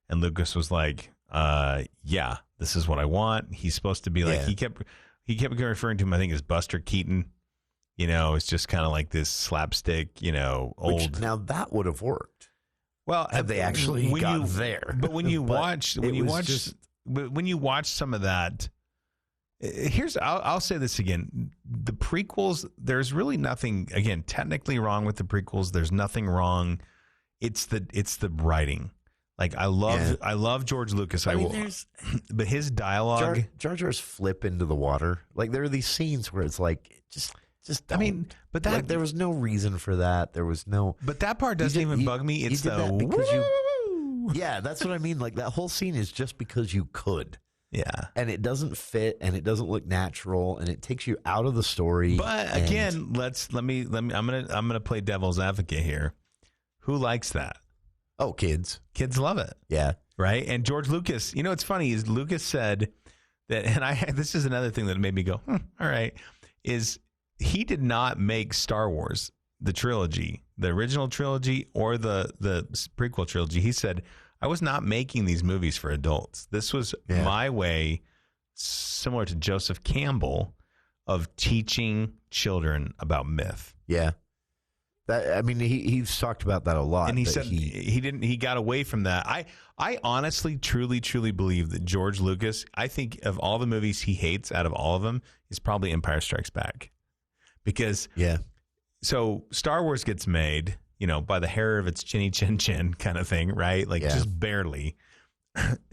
And Lucas was like, yeah, this is what I want. He's supposed to be like, he kept referring to him, I think, as Buster Keaton. It's just kind of like this slapstick, old. Which, now that would have worked. Well, have they actually got there? But when you watch some of that, I'll say this again: the prequels. There's really nothing, again, technically wrong with the prequels. There's nothing wrong. It's the writing. Like I love George Lucas. But his dialogue, Jar Jar's flip into the water. Like there are these scenes where it's like just. But that there was no reason for that. There was no. But that part doesn't even bug me. It's yeah, that's what I mean. Like that whole scene is just because you could. Yeah, and it doesn't fit, and it doesn't look natural, and it takes you out of the story. But again, let me. I'm gonna play devil's advocate here. Who likes that? Oh, kids. Kids love it. Yeah, right. And George Lucas. It's funny is Lucas said that, and this is another thing that made me go, all right, is. He did not make Star Wars, the trilogy, the original trilogy, or the prequel trilogy. He said, I was not making these movies for adults. This was my way, similar to Joseph Campbell, of teaching children about myth. Yeah. He's talked about that a lot. And he said he got away from that. I honestly, truly, truly believe that George Lucas, I think of all the movies he hates out of all of them, is probably Empire Strikes Back. Because so Star Wars gets made, by the hair of its chinny chin chin kind of thing, right? Like just barely.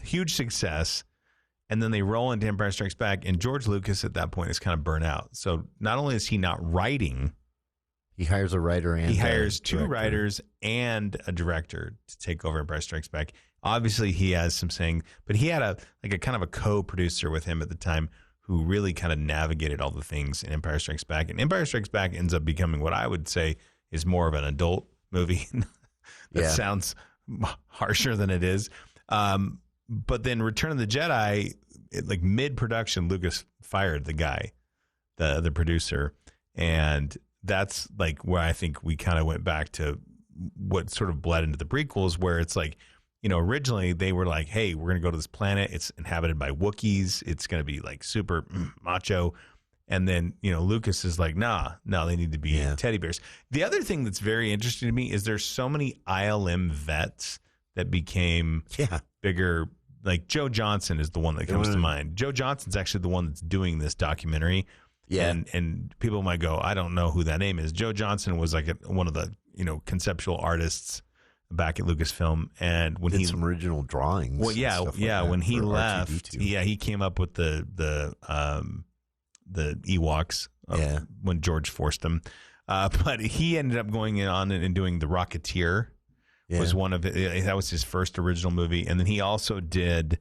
Huge success. And then they roll into Empire Strikes Back, and George Lucas at that point is kind of burnt out. So not only is he not writing, he hires a writer and he hires two writers and a director to take over Empire Strikes Back. Obviously, he has some saying, but he had a kind of a co-producer with him at the time who really kind of navigated all the things in Empire Strikes Back. And Empire Strikes Back ends up becoming what I would say is more of an adult movie. That sounds harsher than it is. But then Return of the Jedi, mid-production, Lucas fired the guy, the producer. And that's like where I think we kind of went back to what sort of bled into the prequels, where it's like, originally they were like, hey, we're going to go to this planet. It's inhabited by Wookiees. It's going to be like super macho. And then, Lucas is like, no, they need to be teddy bears. The other thing that's very interesting to me is there's so many ILM vets that became bigger. Like Joe Johnson is the one that comes to mind. Joe Johnson's actually the one that's doing this documentary. Yeah. And people might go, I don't know who that name is. Joe Johnson was like one of the, conceptual artists back at Lucasfilm, and when he did some original drawings. Well, when he left, he came up with the Ewoks. When George forced him, but he ended up going on and doing The Rocketeer. Was one of it. That was his first original movie, and then he also did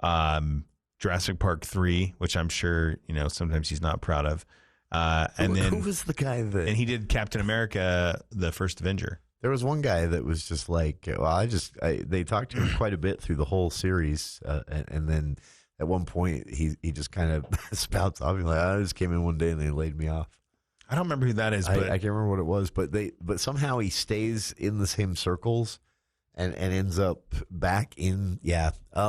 Jurassic Park 3, which I'm sure sometimes he's not proud of. And then who was the guy that? And he did Captain America: The First Avenger. There was one guy that was just like, they talked to him quite a bit through the whole series, and then at one point he just kind of spouts off. He's like, I just came in one day and they laid me off. I don't remember who that is, but I can't remember what it was, but somehow he stays in the same circles, and ends up back in,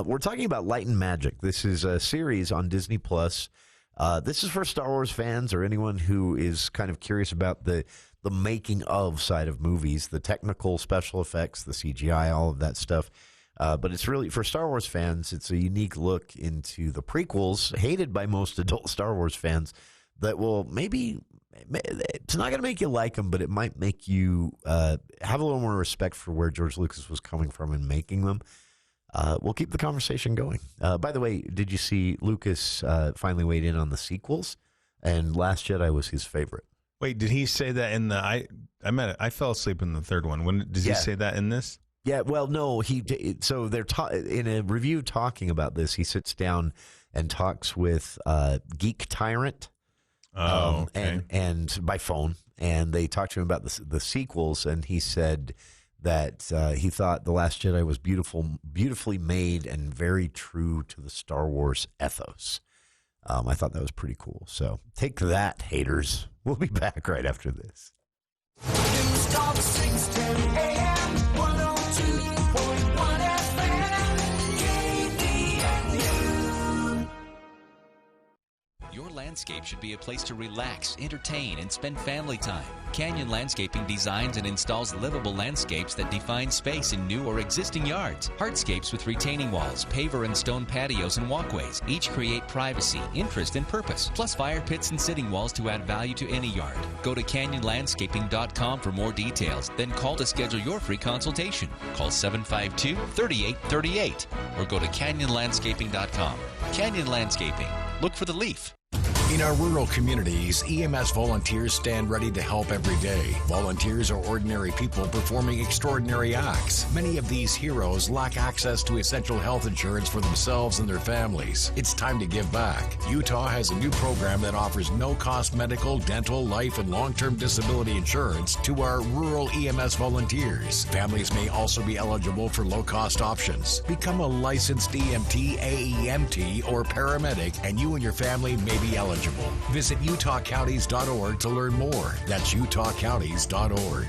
we're talking about Light and Magic. This is a series on Disney+. This is for Star Wars fans or anyone who is kind of curious about the making of side of movies, the technical special effects, the CGI, all of that stuff. But it's really, for Star Wars fans, it's a unique look into the prequels, hated by most adult Star Wars fans, that will maybe, it's not going to make you like them, but it might make you have a little more respect for where George Lucas was coming from in making them. We'll keep the conversation going. By the way, did you see Lucas finally weighed in on the sequels? And Last Jedi was his favorite. Wait, did he say that in the I fell asleep in the third one. When did he say that in this? Yeah, well, no, so they're in a review talking about this. He sits down and talks with Geek Tyrant, and by phone, and they talked to him about the sequels, and he said that he thought The Last Jedi was beautifully made and very true to the Star Wars ethos. I thought that was pretty cool. So take that, haters. We'll be back right after this. News Talk 610 AM, 102.1 FM, KBNU. Your landscape should be a place to relax, entertain, and spend family time. Canyon Landscaping designs and installs livable landscapes that define space in new or existing yards. Hardscapes with retaining walls, paver and stone patios and walkways. Each create privacy, interest, and purpose. Plus fire pits and sitting walls to add value to any yard. Go to canyonlandscaping.com for more details. Then call to schedule your free consultation. Call 752-3838 or go to canyonlandscaping.com. Canyon Landscaping. Look for the leaf. In our rural communities, EMS volunteers stand ready to help every day. Volunteers are ordinary people performing extraordinary acts. Many of these heroes lack access to essential health insurance for themselves and their families. It's time to give back. Utah has a new program that offers no-cost medical, dental, life, and long-term disability insurance to our rural EMS volunteers. Families may also be eligible for low-cost options. Become a licensed EMT, AEMT, or paramedic, and you and your family may be eligible. Visit utahcounties.org to learn more. That's utahcounties.org.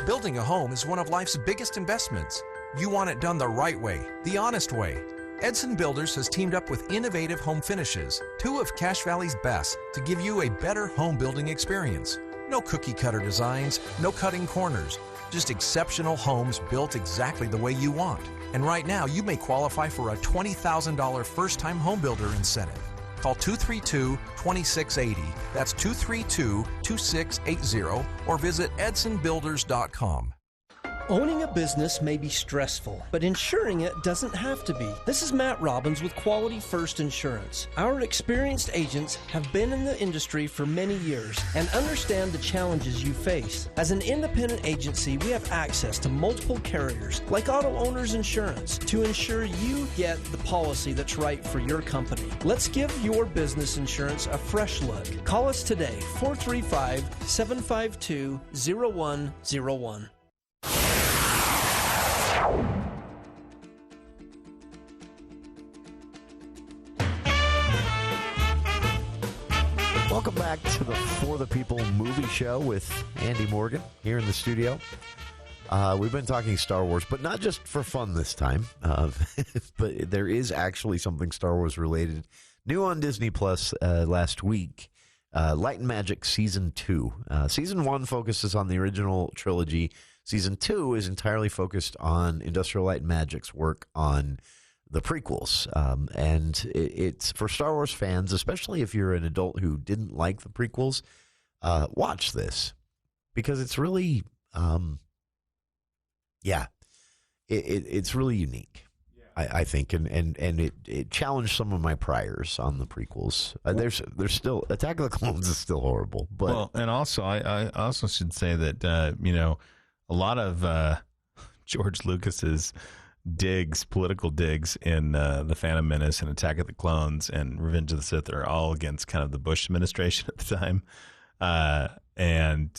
Building a home is one of life's biggest investments. You want it done the right way, the honest way. Edson Builders has teamed up with innovative home finishes, two of Cache Valley's best, to give you a better home building experience. No cookie cutter designs, no cutting corners, just exceptional homes built exactly the way you want. And right now, you may qualify for a $20,000 first-time home builder incentive. Call 232-2680. That's 232-2680 or visit edsonbuilders.com. Owning a business may be stressful, but insuring it doesn't have to be. This is Matt Robbins with Quality First Insurance. Our experienced agents have been in the industry for many years and understand the challenges you face. As an independent agency, we have access to multiple carriers, like Auto Owners Insurance, to ensure you get the policy that's right for your company. Let's give your business insurance a fresh look. Call us today, 435-752-0101. Welcome back to the For the People movie show with Andy Morgan here in the studio. We've been talking Star Wars, but not just for fun this time. But there is actually something Star Wars related. New on Disney Plus last week, Light and Magic Season 2. Season 1 focuses on the original trilogy. Season 2 is entirely focused on Industrial Light and Magic's work on the prequels. And it's for Star Wars fans, especially if you're an adult who didn't like the prequels, watch this. Because it's really, it's really unique, I think. And it challenged some of my priors on the prequels. There's still, Attack of the Clones is still horrible. But well, and also, I also should say that, a lot of George Lucas's political digs in The Phantom Menace and Attack of the Clones and Revenge of the Sith are all against kind of the Bush administration at the time. I'm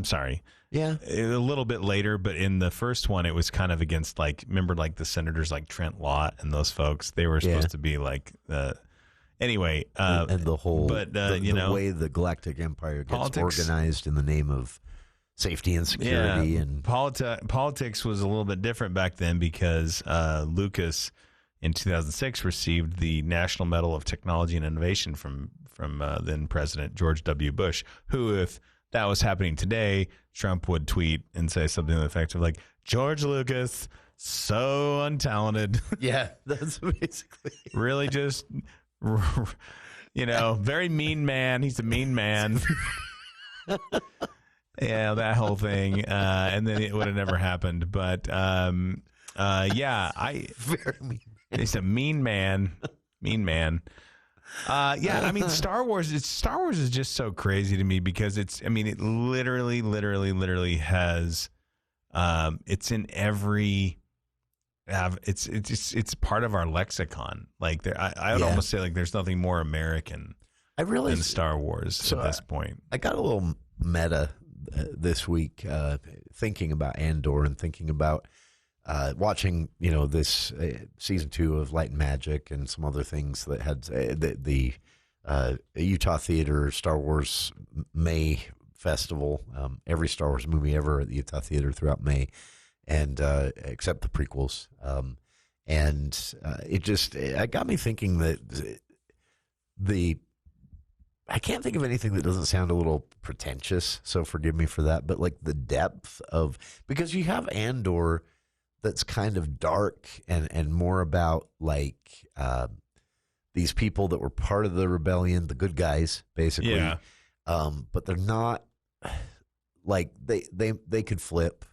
sorry. Yeah. A little bit later, but in the first one, it was kind of against, remember the senators like Trent Lott and those folks? They were supposed to be anyway. And the whole, but, the way the Galactic Empire gets organized in the name of safety and security. And politics was a little bit different back then because Lucas in 2006 received the National Medal of Technology and Innovation from then President George W. Bush, who, if that was happening today, Trump would tweet and say something to the effect of like, George Lucas, so untalented. Yeah, that's basically really just, very mean man. He's a mean man. Yeah, that whole thing. And then it would have never happened. But very mean. He's a mean man. Mean man. I mean, Star Wars is just so crazy to me because it literally has, it's in every, it's part of our lexicon. Like I would almost say like there's nothing more American than Star Wars at this point. I got a little meta this week, thinking about Andor and thinking about, watching, this season 2 of Light and Magic and some other things that had the Utah Theater Star Wars May Festival, every Star Wars movie ever at the Utah Theater throughout May, and except the prequels. It got me thinking that I can't think of anything that doesn't sound a little pretentious, so forgive me for that, but like the depth of, because you have Andor that's kind of dark and more about like these people that were part of the rebellion, the good guys, basically. Yeah. But they're not like they could flip.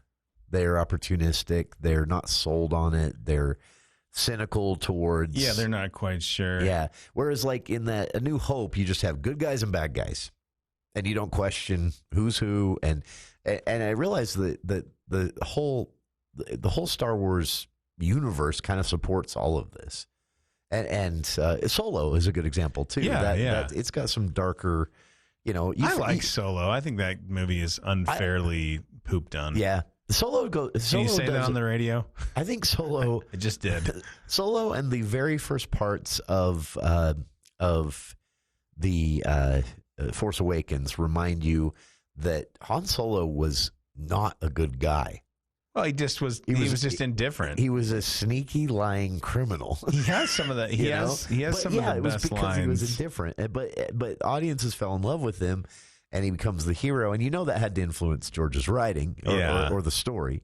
They're opportunistic. They're not sold on it. They're cynical towards. Yeah, they're not quite sure. Yeah. Whereas like in that A New Hope, you just have good guys and bad guys, and you don't question who's who. And I realized that the whole Star Wars universe kind of supports all of this, and Solo is a good example too. That it's got some darker, I like Solo. I think that movie is unfairly pooped on. Yeah, Solo Can you say that on the radio? I think Solo. I just did. Solo and the very first parts of the Force Awakens remind you that Han Solo was not a good guy. Well, he was just indifferent. He was a sneaky, lying criminal. He has some of that. He has some of the it was best because lines. He was indifferent. But audiences fell in love with him, and he becomes the hero. And that had to influence George's writing or the story.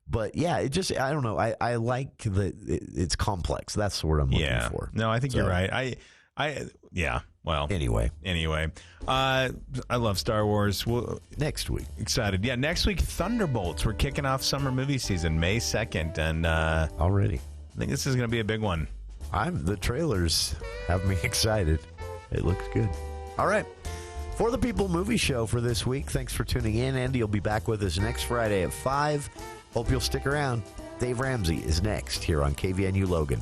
But yeah, I don't know. I like that it's complex. That's what I'm looking for. No, I think you're right. Well, anyway, I love Star Wars. Next week, excited. Yeah, next week, Thunderbolts. We're kicking off summer movie season May 2nd, and already, I think this is going to be a big one. The trailers have me excited. It looks good. All right, For the People movie show for this week. Thanks for tuning in. Andy will be back with us next Friday at 5. Hope you'll stick around. Dave Ramsey is next here on KVNU Logan.